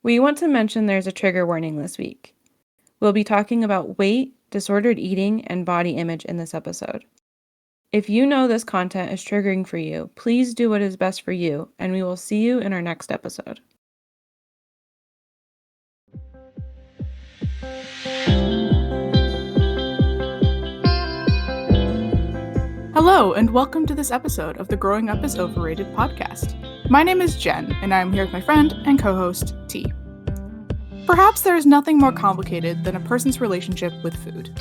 We want to mention there's a trigger warning this week. We'll be talking about weight, disordered eating, and body image in this episode. If you know this content is triggering for you, please do what is best for you, and we will see you in our next episode. Hello, and welcome to this episode of the Growing Up is Overrated podcast. My name is Jen, and I'm here with my friend and co-host, T. Perhaps there is nothing more complicated than a person's relationship with food.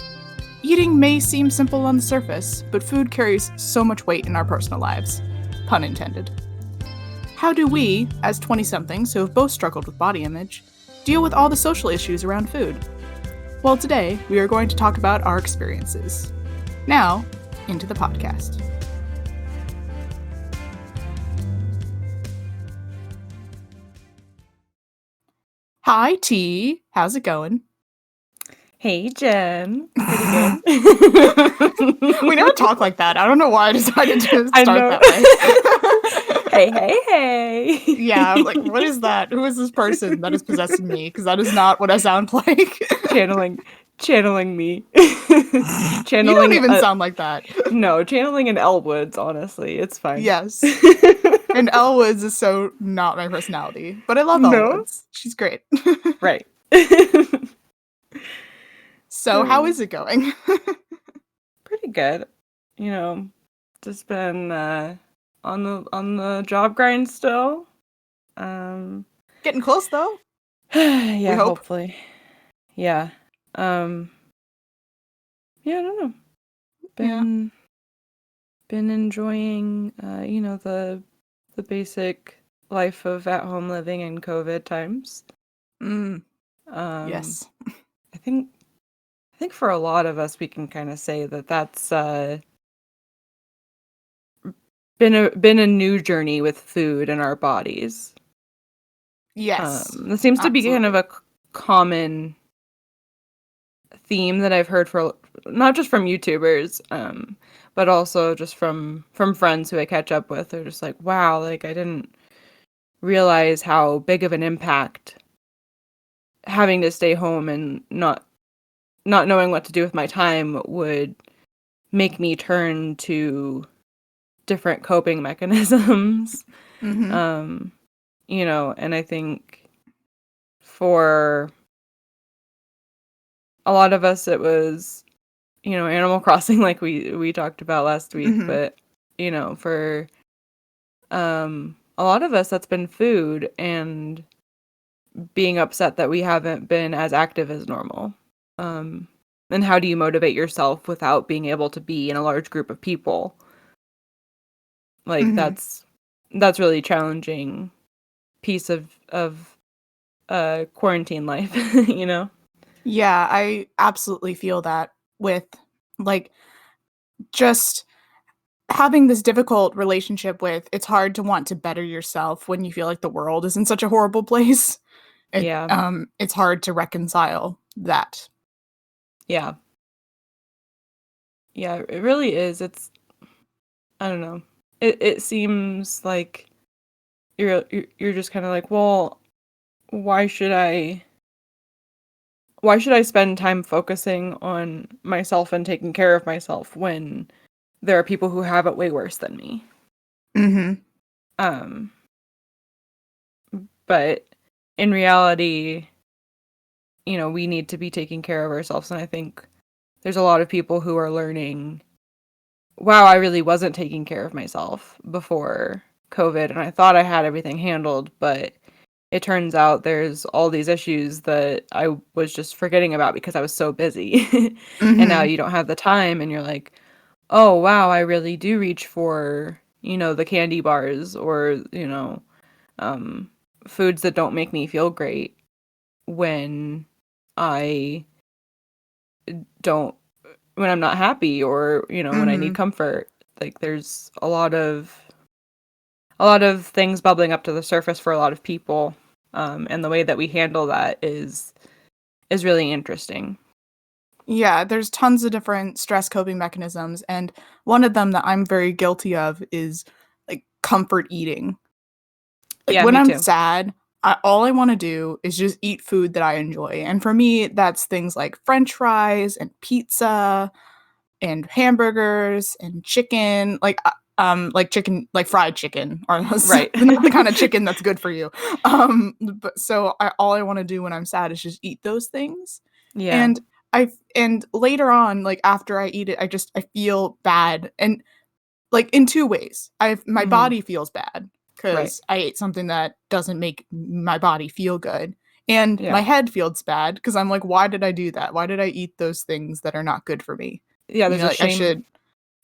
Eating may seem simple on the surface, but food carries so much weight in our personal lives. Pun intended. How do we, as 20-somethings who have both struggled with body image, deal with all the social issues around food? Well, today, we are going to talk about our experiences. Now, into the podcast. Hi, T. How's it going? Hey, Jen. Pretty good. We never talk like that. I don't know why I decided to start that way. Hey. Yeah, like, what is that? Who is this person that is possessing me? Because that is not what I sound like. Channeling me. You don't even sound like that. No, channeling an Elle Woods, honestly. It's fine. Yes. And Elle Woods is so not my personality. But I love Elle Woods. She's great. Right. So, how is it going? Pretty good. You know, just been on the job grind still. Getting close though. Yeah, hopefully. Yeah. Yeah, I don't know. Been enjoying the basic life of at-home living in COVID times. Yes. I think for a lot of us we can kind of say that that's been a new journey with food and our bodies. Yes. That seems to be kind of a common theme that I've heard for not just from YouTubers, but also just from friends who I catch up with. They're just like, wow, like I didn't realize how big of an impact having to stay home and not knowing what to do with my time would make me turn to different coping mechanisms. Mm-hmm. And I think for a lot of us it was, Animal Crossing like we talked about last week, Mm-hmm. but for a lot of us that's been food and being upset that we haven't been as active as normal. And how do you motivate yourself without being able to be in a large group of people? Like that's really challenging piece of quarantine life, Yeah, I absolutely feel that with like just having this difficult relationship with it's hard to want to better yourself when you feel like the world is in such a horrible place. It's hard to reconcile that. Yeah, it really is. It's, I don't know. It seems like you're just kind of like, well, why should I spend time focusing on myself and taking care of myself when there are people who have it way worse than me? But in reality, we need to be taking care of ourselves. And I think there's a lot of people who are learning, wow, I really wasn't taking care of myself before COVID. And I thought I had everything handled, but it turns out there's all these issues that I was just forgetting about because I was so busy. And now you don't have the time and you're like, oh, wow, I really do reach for, the candy bars or, foods that don't make me feel great when I'm not happy or, when I need comfort. Like there's a lot of things bubbling up to the surface for a lot of people. And the way that we handle that is really interesting. Yeah, there's tons of different stress coping mechanisms, and one of them that I'm very guilty of is like comfort eating. Like Yeah, when me I'm too. sad, all I want to do is just eat food that I enjoy. And for me, that's things like French fries and pizza and hamburgers and chicken, like chicken, like fried chicken, or Right. not the kind of chicken that's good for you. But so all I want to do when I'm sad is just eat those things. Yeah. And and later on, like after I eat it, I feel bad, and like in two ways. My Mhm. body feels bad Right. because I ate something that doesn't make my body feel good. And Yeah. my head feels bad because I'm like, why did I do that? Why did I eat those things that are not good for me? Yeah, You know, like I should,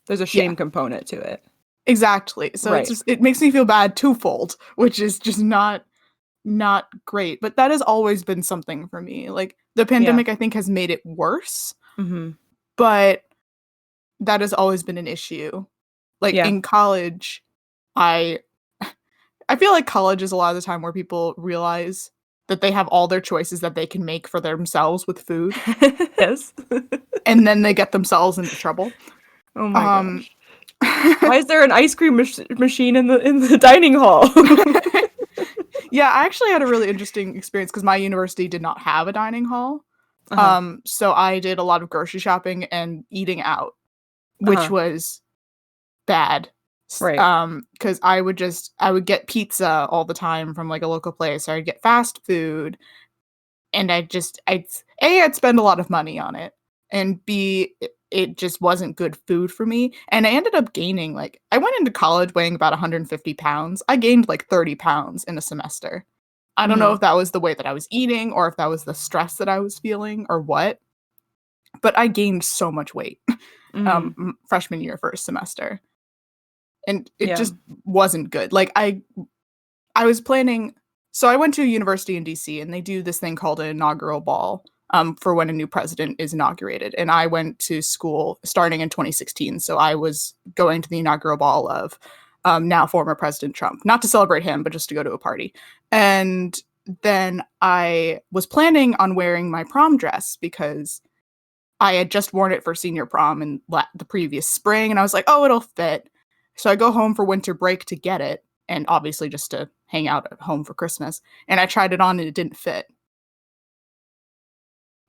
there's a yeah, shame component to it. exactly. So Right. it makes me feel bad twofold, which is just not great. But that has always been something for me. Like the Yeah. pandemic, I think, has made it worse, Mhm. but that has always been an issue. Like Yeah. in college, I I feel like college is a lot of the time where people realize that they have all their choices that they can make for themselves with food, Yes. and then they get themselves into trouble. Oh my Um, gosh. Why is there an ice cream machine in the dining hall? yeah, I actually had a really interesting experience because my university did not have a dining hall. Uh-huh. So I did a lot of grocery shopping and eating out, which Uh-huh. was bad. Right. Because I would get pizza all the time from like a local place, or I'd get fast food, and I'd spend a lot of money on it, and B, it just wasn't good food for me, and I ended up gaining, like I went into college weighing about 150 pounds. I gained like 30 pounds in a semester. I don't know Mhm. if that was the way that I was eating or if that was the stress that I was feeling or what, but I gained so much weight, Mhm. freshman year, first semester, and it Yeah. just wasn't good. Like I was planning, so I went to a university in DC, and they do this thing called an inaugural ball, for when a new president is inaugurated. And I went to school starting in 2016, so I was going to the inaugural ball of, now former President Trump, not to celebrate him, but just to go to a party. And then I was planning on wearing my prom dress because I had just worn it for senior prom in the previous spring, and I was like, "Oh, it'll fit." So I go home for winter break to get it, and obviously just to hang out at home for Christmas, and I tried it on and it didn't fit,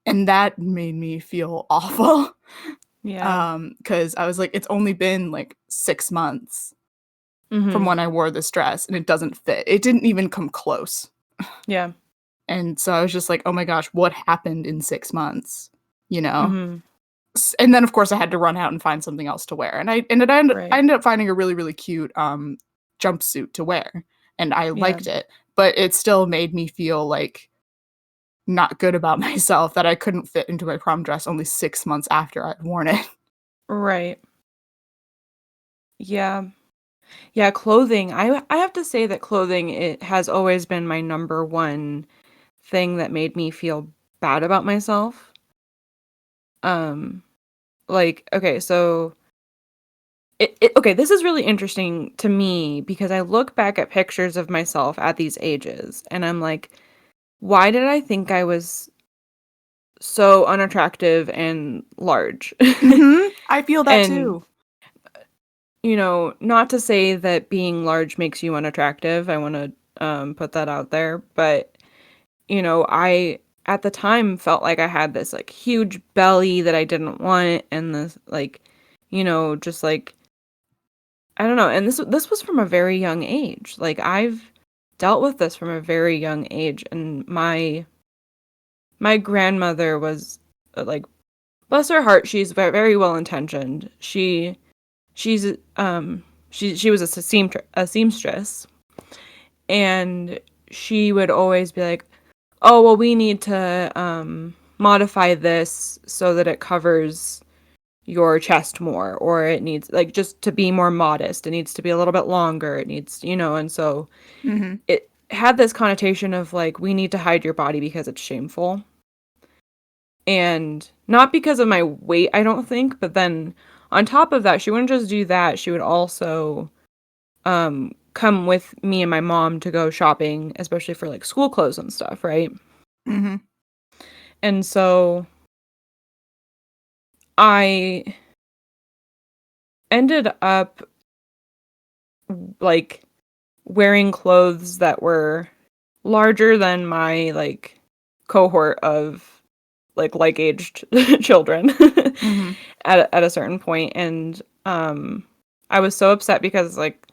and that made me feel awful. Yeah. Because I was like, "It's only been, like, 6 months from Mhm. when I wore this dress, and it doesn't fit." It didn't even come close, Yeah. and so I was just like, "Oh my gosh, what happened in 6 months?" You know? Mhm. And then of course I had to run out and find something else to wear. And I Right. ended up finding a really, really cute jumpsuit to wear, and I Yeah. liked it, but it still made me feel like not good about myself that I couldn't fit into my prom dress only 6 months after I'd worn it. Right. Yeah. Yeah, clothing. I have to say that clothing, it has always been my number one thing that made me feel bad about myself. Um, like, okay, so okay, this is really interesting to me because I look back at pictures of myself at these ages and I'm like, why did I think I was so unattractive and large? Mhm. I feel that And, too. not to say that being large makes you unattractive. I want to put that out there, but I at the time felt like I had this like huge belly that I didn't want and this like, just like I don't know. And this was from a very young age. Like I've dealt with this from a very young age and my grandmother was like bless her heart, she's very, very well intentioned. She's she was a seamstress and she would always be like, "Oh, well we need to modify this so that it covers your chest more or it needs like just to be more modest. It needs to be a little bit longer. It needs, and so Mhm. it had this connotation of like we need to hide your body because it's shameful. And not because of my weight, I don't think, but then on top of that, she wouldn't just do that. She would also come with me and my mom to go shopping, especially for like school clothes and stuff, right? Mhm. And so I ended up like wearing clothes that were larger than my like cohort of like-aged children Mm-hmm. at a certain point. And I was so upset because like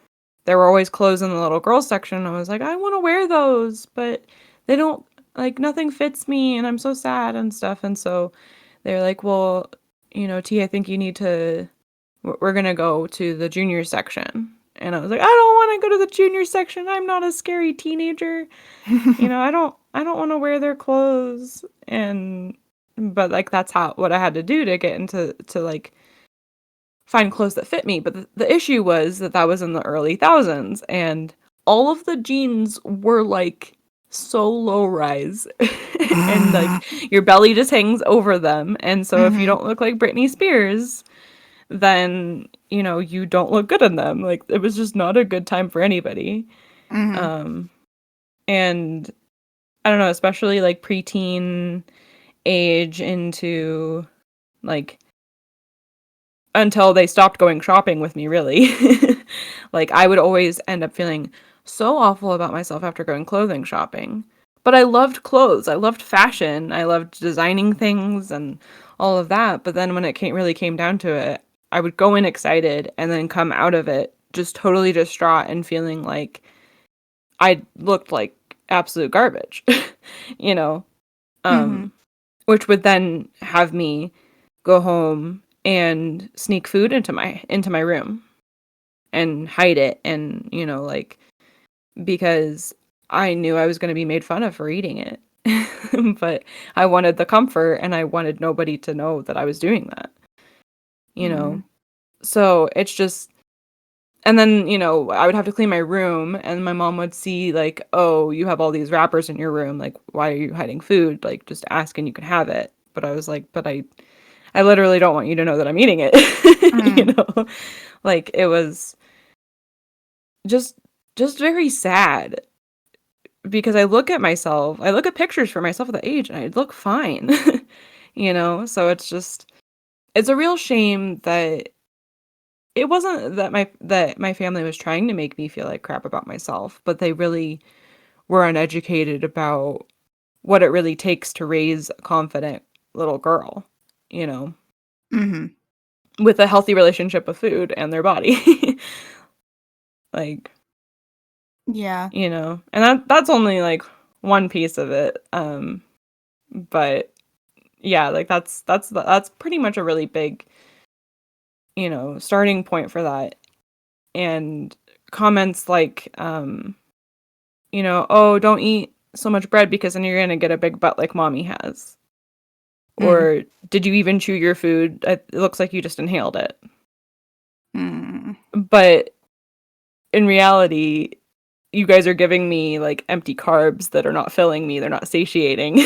there were always clothes in the little girls section. I was like, I want to wear those, but they don't, like, nothing fits me and I'm so sad and stuff. And so they're like, well, T, I think you need to, we're going to go to the junior section. And I was like, I don't want to go to the junior section. I'm not a scary teenager. I don't want to wear their clothes. And but like that's what I had to do to get into to like find clothes that fit me. But the issue was that was in the early thousands, and all of the jeans were like so low rise, and like your belly just hangs over them. And so if you Mm-hmm. don't look like Britney Spears, then you don't look good in them. Like it was just not a good time for anybody. Mm-hmm. And I don't know, especially like preteen age into like until they stopped going shopping with me, really. Like I would always end up feeling so awful about myself after going clothing shopping. But I loved clothes. I loved fashion. I loved designing things and all of that. But then when it really came down to it, I would go in excited and then come out of it just totally distraught and feeling like I looked like absolute garbage, you know? Mm-hmm. Um, which would then have me go home and sneak food into my room and hide it, and like, because I knew I was going to be made fun of for eating it. But I wanted the comfort and I wanted nobody to know that I was doing that, you Mm-hmm. know. So it's just, and then I would have to clean my room and my mom would see like, oh, you have all these wrappers in your room, like why are you hiding food? Like just ask and you can have it. But I was like, but I literally don't want you to know that I'm eating it. Mm-hmm. Like it was just very sad, because I look at myself, I look at pictures for myself at the age and I look fine. So it's a real shame that it wasn't that my family was trying to make me feel like crap about myself, but they really were uneducated about what it really takes to raise a confident little girl, you know, Mm-hmm. with a healthy relationship with food and their body. Like, Yeah. and that's only like one piece of it. But yeah, like that's pretty much a really big, starting point for that. And comments like, oh, don't eat so much bread because then you're gonna get a big butt like mommy has. Or did you even chew your food? It looks like you just inhaled it. Mm-hmm. But in reality, you guys are giving me like empty carbs that are not filling me. They're not satiating.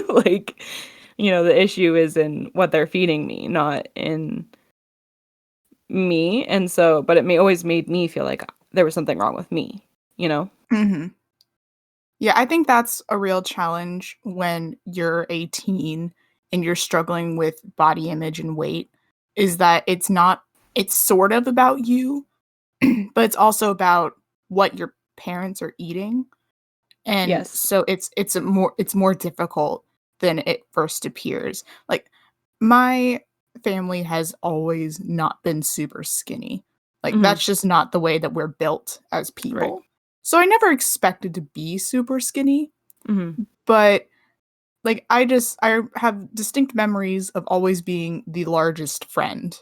Like, the issue is in what they're feeding me, not in me. And so, but it may always made me feel like there was something wrong with me, you know? Mm-hmm. Yeah, I think that's a real challenge when you're 18 and you're struggling with body image and weight, is that it's sort of about you, but it's also about what your parents are eating. And Yes. so it's more difficult than it first appears. Like my family has always not been super skinny. Like Hmm. that's just not the way that we're built as Right. people. So I never expected to be super skinny, Hmm. but like I have distinct memories of always being the largest friend.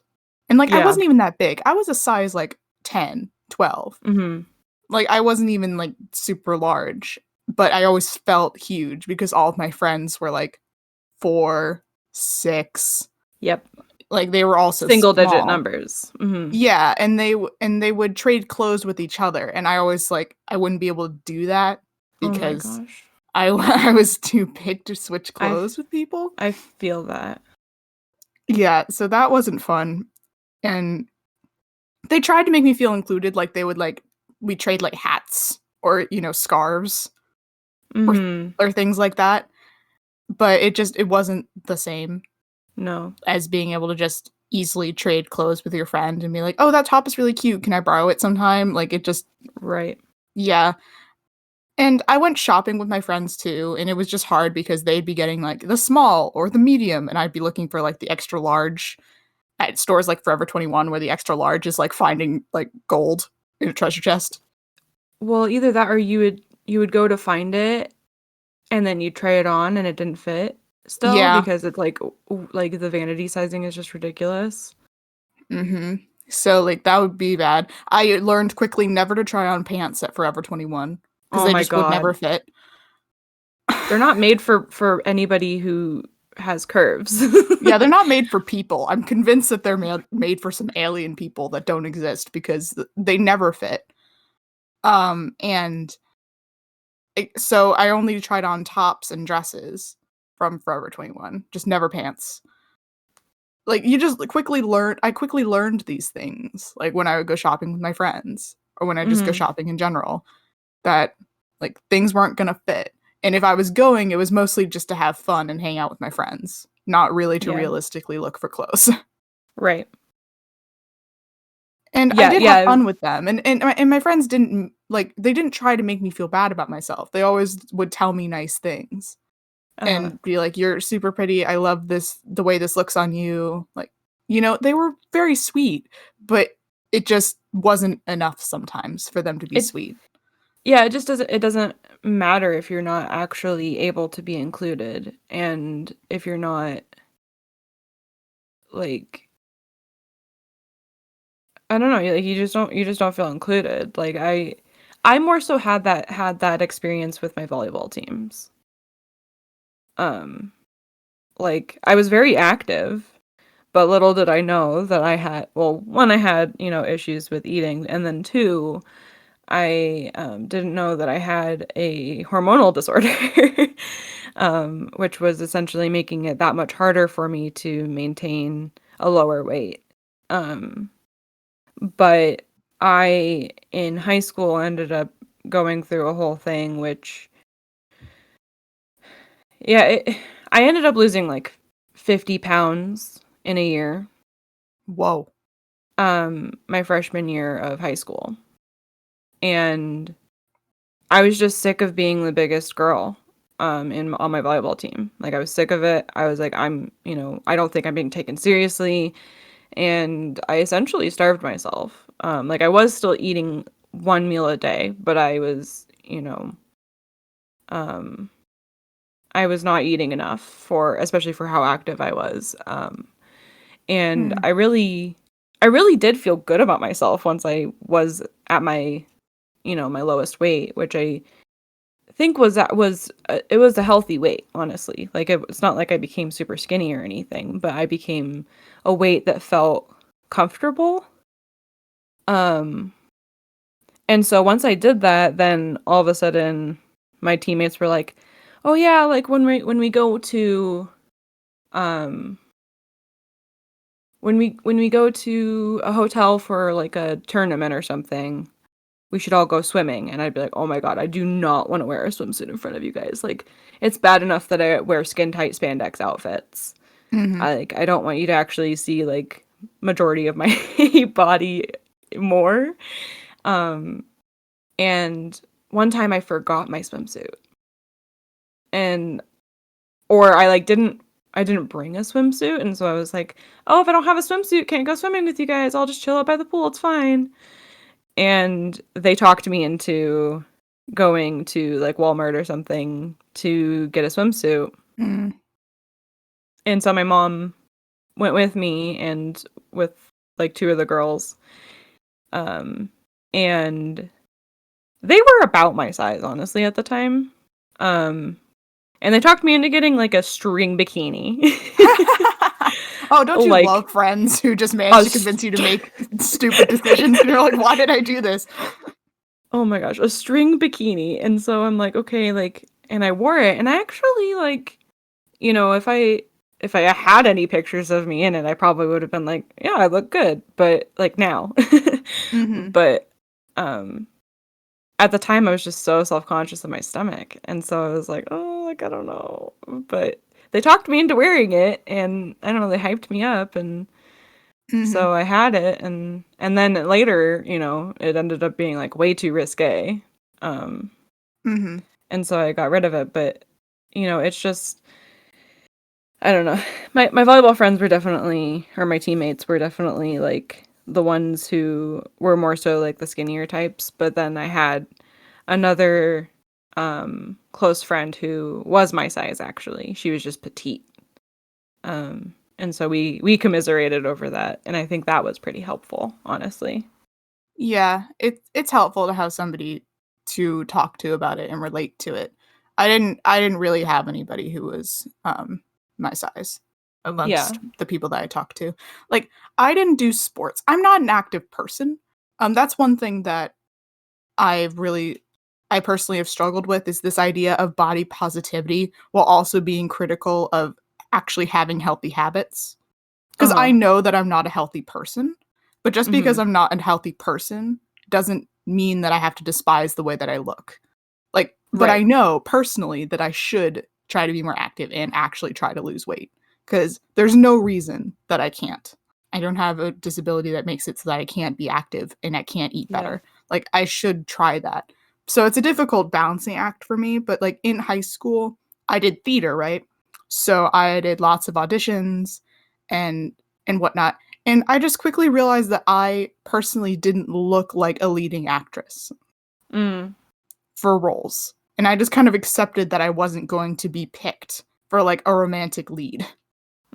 And like I Yeah. wasn't even that big. I was a size like 10, 12. Hmm. Like I wasn't even like super large, but I always felt huge because all of my friends were like 4, 6. Yep. Like they were also Single digit small. numbers. Hmm. Yeah, and they would trade clothes with each other, and I always like I wouldn't be able to do that Oh my because gosh. I was too big to switch I, clothes with people. I feel that. Yeah, so that wasn't fun. And they tried to make me feel included, like they would like we trade like hats or, scarves or Hmm. or things like that. But it wasn't the same No. as being able to just easily trade clothes with your friend and be like, "Oh, that top is really cute. Can I borrow it sometime?" Like it just Right. yeah. And I went shopping with my friends too, and it was just hard because they'd be getting like the small or the medium, and I'd be looking for like the extra large at stores like Forever 21, where the extra large is like finding like gold in a treasure chest. Well, either that or you would go to find it and then you try it on and it didn't fit still Yeah. because it's like the vanity sizing is just ridiculous. Mm-hmm. So like that would be bad. I learned quickly never to try on pants at Forever 21 because Oh they my just would never god. fit. They're not made for anybody who has curves. Yeah, they're not made for people. I'm convinced that they're made for some alien people that don't exist because they never fit. And so I only tried on tops and dresses from Forever 21, just never pants. Like you just quickly learn I quickly learned these things like when I would go shopping with my friends or when I just go Mhm. shopping in general that like things weren't going to fit. And if I was going, it was mostly just to have fun and hang out with my friends, not really to Yeah. realistically look for clothes. Right. And I Yeah, did have yeah. fun with them, and my friends didn't like they didn't try to make me feel bad about myself. They always would tell me nice things Uh, and be like, "You're super pretty. I love this the way this looks on you." Like, they were very sweet, but it just wasn't enough sometimes for them to be it sweet. yeah, it doesn't matter if you're not actually able to be included and if you're not like I don't know, like you just don't feel included. Like I more so had that experience with my volleyball teams. Um like I was very active, but little did I know that I had well, one I had, issues with eating and then two, I didn't know that I had a hormonal disorder, which was essentially making it that much harder for me to maintain a lower weight. Um, but I, in high school, ended up going through a whole thing, which, yeah, I ended up losing like 50 pounds in a year, Whoa. my freshman year of high school. And I was just sick of being the biggest girl on my volleyball team. Like I was sick of it. I was like I don't think I'm being taken seriously and I essentially starved myself. Like I was still eating one meal a day, but um I was not eating enough for especially for how active I was. And Mm. I really did feel good about myself once I was at my my lowest weight, which I think it was a healthy weight, honestly. Like it's not like I became super skinny or anything, but I became a weight that felt comfortable. Um, and so once I did that, then all of a sudden my teammates were like, "Oh yeah, like when we go to um when we go to a hotel for like a tournament or something, we should all go swimming." And I'd be like, "Oh my god, I do not want to wear a swimsuit in front of you guys. Like, it's bad enough that I wear skin tight spandex outfits. Mhm. I don't want you to actually see like majority of my body more." Um, and one time I forgot my swimsuit, and or I didn't bring a swimsuit, and so I was like, "Oh, if I don't have a swimsuit, can't go swimming with you guys. I'll just chill out by the pool. It's fine." And they talked me into going to like Walmart or something to get a swimsuit. Mm. And so my mom went with me and with like two of the girls. Um and they were about my size honestly at the time. Um and they talked me into getting like a string bikini. Oh, don't you like love friends who just manage a to convince you to st- make stupid decisions and you're like, "Why did I do this?" oh my gosh, a string bikini. And so I'm like, okay, like and I wore it and I actually like if I had any pictures of me in it, I probably would have been like, yeah, I look good, but like now. Mhm. But um at the time I was just so self-conscious of my stomach. And so I was like, oh, like I don't know. But they talked me into wearing it and I don't know, they hyped me up and Mhm. so I had it and then later, it ended up being like way too risque. Um Mm-hmm. And so I got rid of it. But, it's just, I don't know. My volleyball friends were definitely, or my teammates were definitely like the ones who were more so like the skinnier types. But then I had another close friend who was my size, actually. She was just petite. And so we commiserated over that. And I think that was pretty helpful, honestly. Yeah, it's helpful to have somebody to talk to about it and relate to it. I didn't really have anybody who was my size Yeah. amongst the people that I talked to. Like, I didn't do sports. I'm not an active person. That's one thing that I personally have struggled with, is this idea of body positivity while also being critical of actually having healthy habits. Because I Uh-huh. know that I'm not a healthy person, but just because Mhm. I'm not a healthy person doesn't mean that I have to despise the way that I look. Like, but I Right. know personally that I should try to be more active and actually try to lose weight, because there's no reason that I can't. I don't have a disability that makes it so that I can't be active and I can't eat Yeah. better. Like, I should try that. So it's a difficult balancing act for me, but like in high school, I did theater, right? So I did lots of auditions and whatnot. And I just quickly realized that I personally didn't look like a leading actress Mm. for roles. And I just kind of accepted that I wasn't going to be picked for like a romantic lead.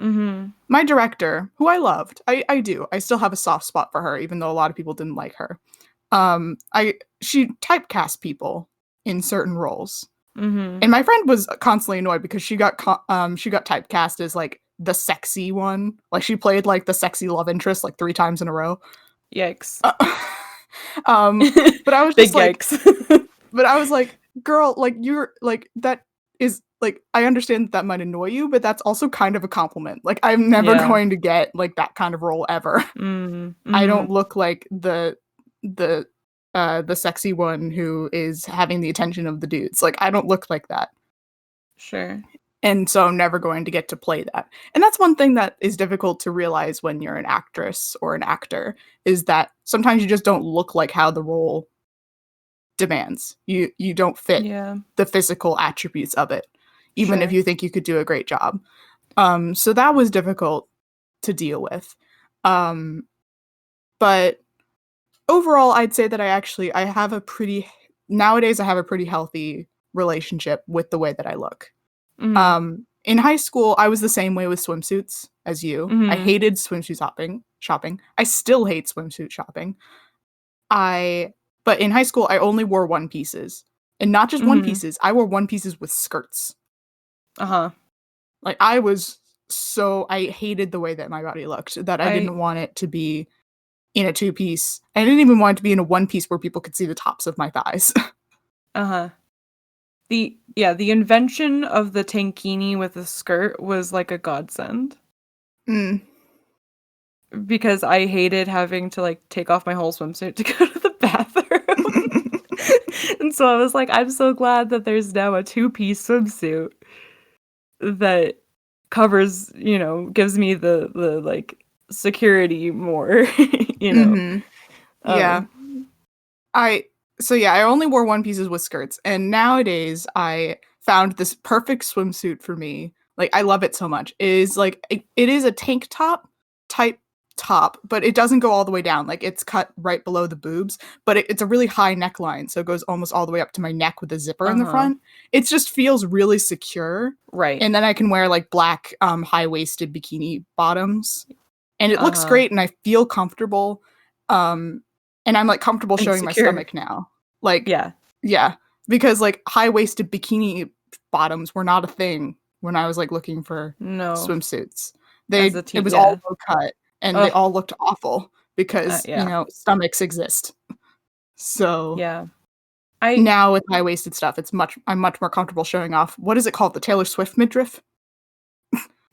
Mhm. My director, who I loved, I do. I still have a soft spot for her, even though a lot of people didn't like her. She typecast people in certain roles. Mhm. And my friend was constantly annoyed because she got typecast as like the sexy one. Like, she played like the sexy love interest like 3 times in a row. Yikes. Uh, um, but I was Big just like, yikes. girl, like, you're like, that is like, I understand that that might annoy you, but that's also kind of a compliment. Like, I'm never Yeah. going to get like that kind of role ever. Mhm. I don't Mhm. look like the the sexy one who is having the attention of the dudes. Like, I don't look like that. Sure. And so I'm never going to get to play that. And that's one thing that is difficult to realize when you're an actress or an actor, is that sometimes you just don't look like how the role demands. You don't fit Yeah. the physical attributes of it, even if Sure. you think you could do a great job. So that was difficult to deal with. Um, but overall, I'd say that I have a pretty nowadays I have a pretty healthy relationship with the way that I look. Mhm. In high school, I was the same way with swimsuits as you. I Mhm. hated swimsuit shopping. I still hate swimsuit shopping. I But in high school, I only wore one pieces. And not just one Mhm. pieces, I wore one pieces with skirts. Uh-huh. Like, I hated the way that my body looked, that I I didn't want it to be in a two piece. I didn't even want it to be in a one piece where people could see the tops of my thighs. uh-huh. The invention of the tankini with a skirt was like a godsend, Mm. because I hated having to like take off my whole swimsuit to go to the bathroom. And so I was like, I'm so glad that there's now a two-piece swimsuit that covers, gives me the like security more, you know. Mhm. Yeah. Um I yeah, I only wore one pieces with skirts, and nowadays I found this perfect swimsuit for me. Like, I love it so much. It is a tank top type top, but it doesn't go all the way down. Like, it's cut right below the boobs, but it's a really high neckline, so it goes almost all the way up to my neck with a zipper in the uh-huh. front. It just feels really secure. Right. And then I can wear like black high-waisted bikini bottoms, and it looks Uh-huh. great and I feel comfortable. Um and I'm like comfortable And showing my secure. stomach now. Like, Yeah. yeah, because like high-waisted bikini bottoms were not a thing when I was like looking for No. swimsuits. As a It teen, was yeah. all low cut and they Oh, all looked awful because, yeah. stomachs exist. So Yeah. I now with high-waisted stuff, I'm much more comfortable showing off, what is it called? The Taylor Swift midriff?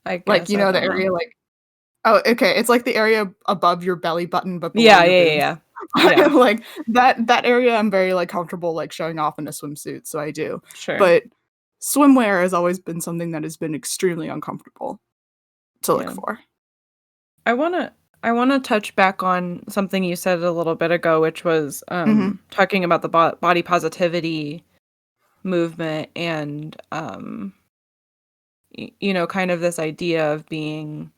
I Like, guess I the don't know. area like, oh, okay, it's like the area above your belly button but below Yeah, your yeah, yeah, boobs. yeah. Yeah, Like, that area I'm very, like, comfortable, like, showing off in a swimsuit, so I do. sure. But swimwear has always been something that has been extremely uncomfortable to look Yeah. for. I wanna I wanna touch back on something you said a little bit ago, which was Mhm. talking about the body positivity movement and kind of this idea of being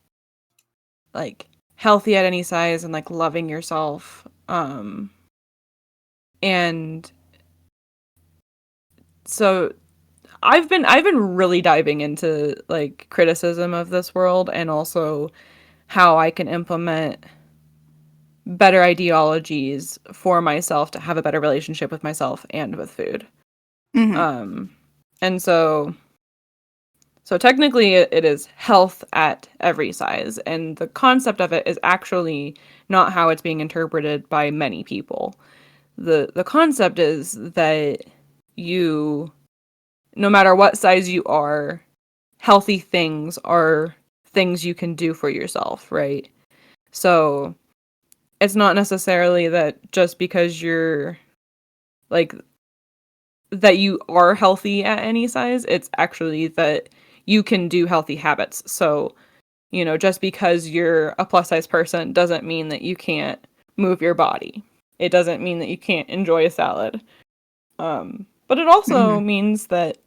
like healthy at any size and like loving yourself. And so I've been really diving into like criticism of this world and also how I can implement better ideologies for myself to have a better relationship with myself and with food. Mm-hmm. And so technically it is health at every size, and the concept of it is actually not how it's being interpreted by many people. The concept is that you, no matter what size you are, healthy things are things you can do for yourself, right? So it's not necessarily that just because you're like that you are healthy at any size, it's actually that you can do healthy habits. So, just because you're a plus size person doesn't mean that you can't move your body. It doesn't mean that you can't enjoy a salad. But it also Mm-hmm. means that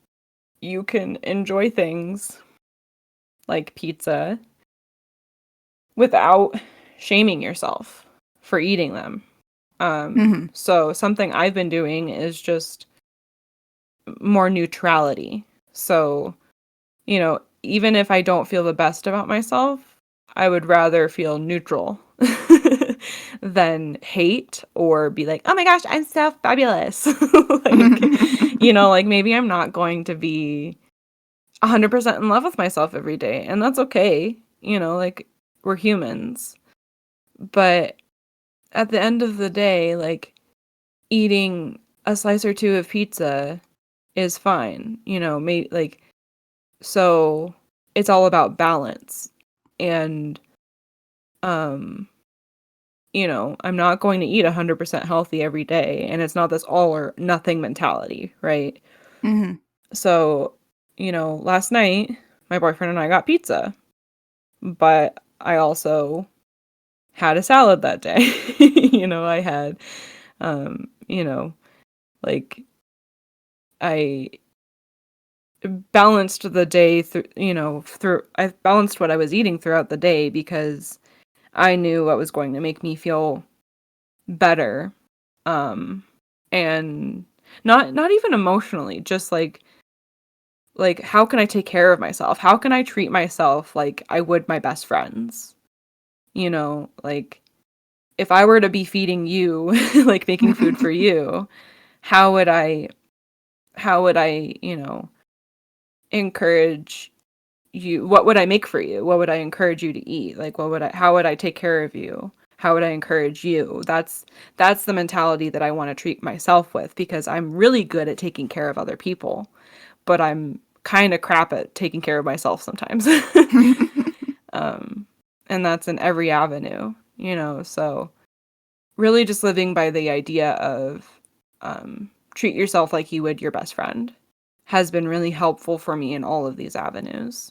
you can enjoy things like pizza without shaming yourself for eating them. Mm-hmm. So something I've been doing is just more neutrality. So, even if I don't feel the best about myself, I would rather feel neutral than hate or be like, oh my gosh, I'm so fabulous. Like maybe I'm not going to be 100% in love with myself every day, and that's okay. Like we're humans. But at the end of the day, like eating a slice or two of pizza is fine. Maybe like so it's all about balance. And I'm not going to eat 100% healthy every day, and it's not this all or nothing mentality, right? Mm-hmm. So, last night my boyfriend and I got pizza, but I also had a salad that day. I had like I balanced the day through I balanced what I was eating throughout the day because I knew what was going to make me feel better. And not even emotionally, just like how can I take care of myself? How can I treat myself like I would my best friends? Like if I were to be feeding you, like making food for you, how would I encourage you? What would I make for you? What would I encourage you to eat? Like how would I take care of you? How would I encourage you? That's the mentality that I want to treat myself with, because I'm really good at taking care of other people, but I'm kind of crap at taking care of myself sometimes. um and that's in every avenue, so really just living by the idea of treat yourself like you would your best friend has been really helpful for me in all of these avenues.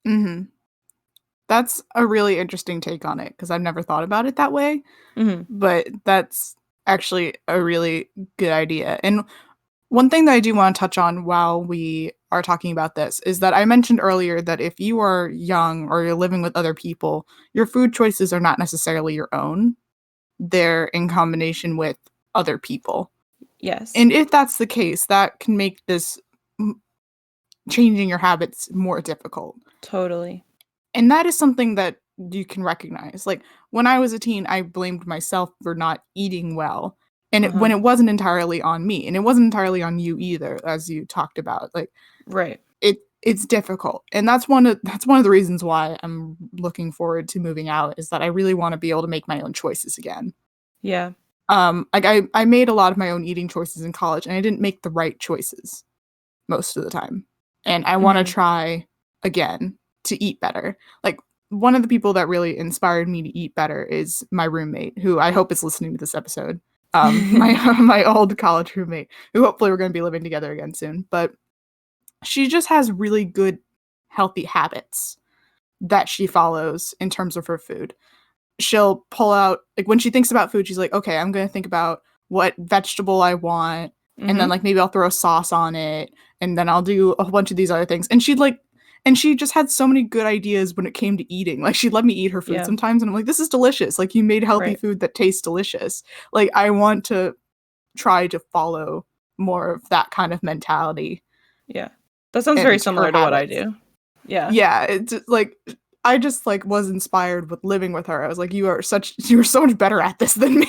Mm-hmm. That's a really interesting take on it because I've never thought about it that way, Mhm. but that's actually a really good idea. And one thing that I do want to touch on while we are talking about this is that I mentioned earlier that if you are young or you're living with other people, your food choices are not necessarily your own. They're in combination with other people. Yes, And if that's the case, that can make this changing your habits more difficult. totally. And that is something that you can recognize. Like when I was a teen, I blamed myself for not eating well. And when Uh-huh. it wasn't entirely on me, and it wasn't entirely on you either, as you talked about. Like Right. it's difficult. And that's one of the reasons why I'm looking forward to moving out, is that I really want to be able to make my own choices again. Yeah. Like I made a lot of my own eating choices in college and I didn't make the right choices most of the time. And I want to Mhm. try again to eat better. Like one of the people that really inspired me to eat better is my roommate, who I hope is listening to this episode. My my old college roommate, who hopefully we're going to be living together again soon. But she just has really good, healthy habits that she follows in terms of her food. She'll pull out, like when she thinks about food, she's like, okay, I'm going to think about what vegetable I want, and then like maybe I'll throw a sauce on it, and then I'll do a bunch of these other things. And she just had so many good ideas when it came to eating. Like she'd let me eat her food Yeah. sometimes, and I'm like, this is delicious. Like you made healthy Right. food that tastes delicious. Like I want to try to follow more of that kind of mentality. Yeah. That sounds very similar to what I do. Yeah. Yeah, it's like I just like was inspired with living with her. I was like, you are so much better at this than me.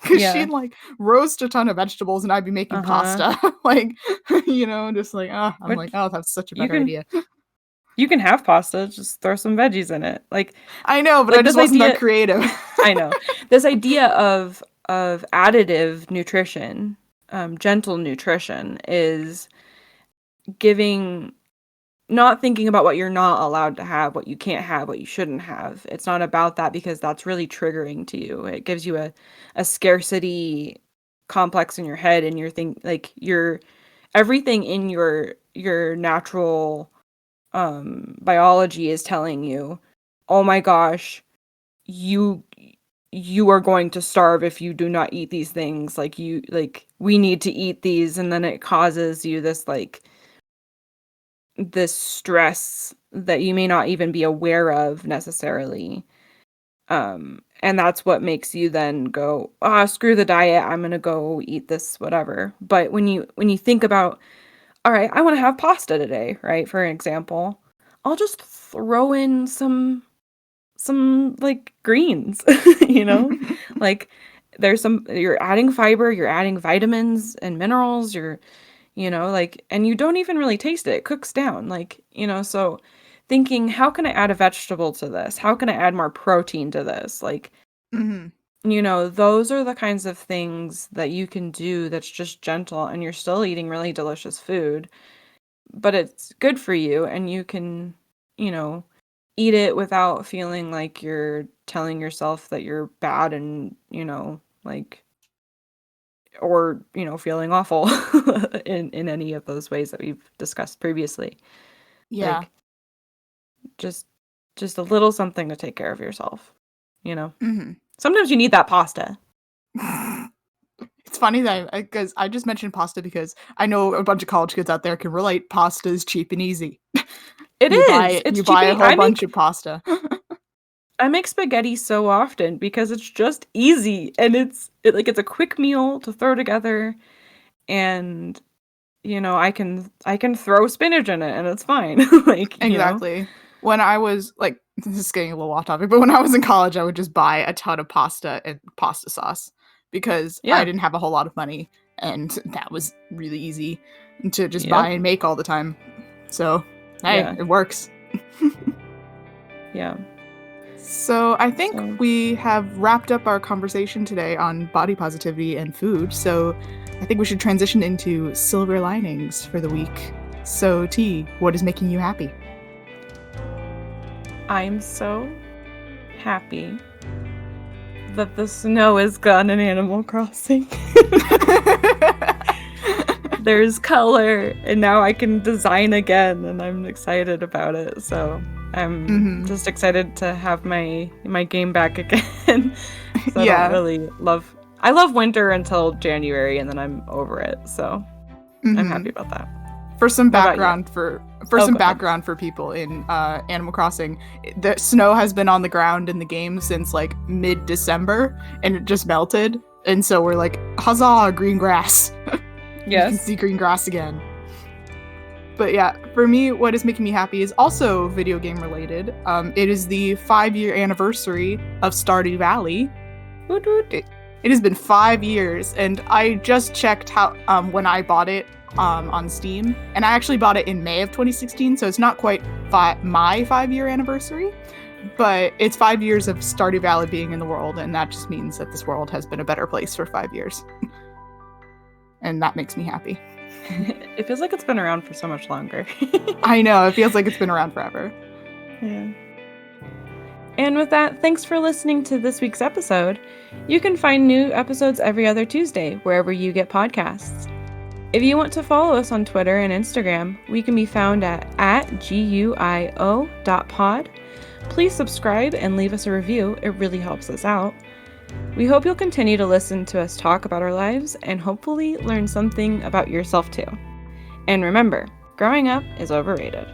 Because Yeah. she'd like roast a ton of vegetables and I'd be making pasta. Like, just like, I'm like, oh, that's such a better idea. You can have pasta, just throw some veggies in it. Like I know, but like I just wasn't that creative. I know. This idea of additive nutrition, gentle nutrition, is not thinking about what you're not allowed to have, what you can't have, what you shouldn't have. It's not about that, because that's really triggering to you. It gives you a scarcity complex in your head, and everything in your natural biology is telling you, oh my gosh, you are going to starve if you do not eat these things. We need to eat these. And then it causes you this stress that you may not even be aware of necessarily. And that's what makes you then go, screw the diet, I'm gonna go eat this whatever. But when you think about, all right, I want to have pasta today, right, for an example, I'll just throw in some like greens. Like you're adding fiber, you're adding vitamins and minerals, and you don't even really taste it. It cooks down, so thinking, how can I add a vegetable to this? How can I add more protein to this? Those are the kinds of things that you can do that's just gentle, and you're still eating really delicious food, but it's good for you, and you can, eat it without feeling like you're telling yourself that you're bad, and, or, feeling awful in any of those ways that we've discussed previously. Yeah. Like, just a little something to take care of yourself, Sometimes you need that pasta. It's funny that because I just mentioned pasta because I know a bunch of college kids out there can relate. Pasta is cheap and easy. You buy a whole bunch of pasta. I make spaghetti so often because it's just easy, and it's a quick meal to throw together, and I can throw spinach in it and it's fine. Exactly. When I was like, this is getting a little off topic, but when I was in college, I would just buy a ton of pasta and pasta sauce because I didn't have a whole lot of money, and that was really easy to just buy and make all the time. So, hey, it works. Yeah. So I think we have wrapped up our conversation today on body positivity and food. So I think we should transition into silver linings for the week. So T, what is making you happy? I'm so happy that the snow is gone in Animal Crossing. There's color, and now I can design again, and I'm excited about it. So I'm just excited to have my game back again. So I love winter until January, and then I'm over it. So I'm happy about that. For some background for people in Animal Crossing, the snow has been on the ground in the game since like mid-December, and it just melted. And so we're like, huzzah, green grass. Yes. You can see green grass again. But yeah, for me, what is making me happy is also video game related. It is the 5-year anniversary of Stardew Valley. It has been 5 years, and I just checked how when I bought it on Steam, and I actually bought it in May of 2016, so it's not quite my 5-year anniversary, but it's 5 years of Stardew Valley being in the world, and that just means that this world has been a better place for 5 years. And that makes me happy. It feels like it's been around for so much longer. I know, it feels like it's been around forever. Yeah. And with that, thanks for listening to this week's episode. You can find new episodes every other Tuesday, wherever you get podcasts. If you want to follow us on Twitter and Instagram, we can be found at @GUIO.pod. Please subscribe and leave us a review. It really helps us out. We hope you'll continue to listen to us talk about our lives and hopefully learn something about yourself too. And remember, growing up is overrated.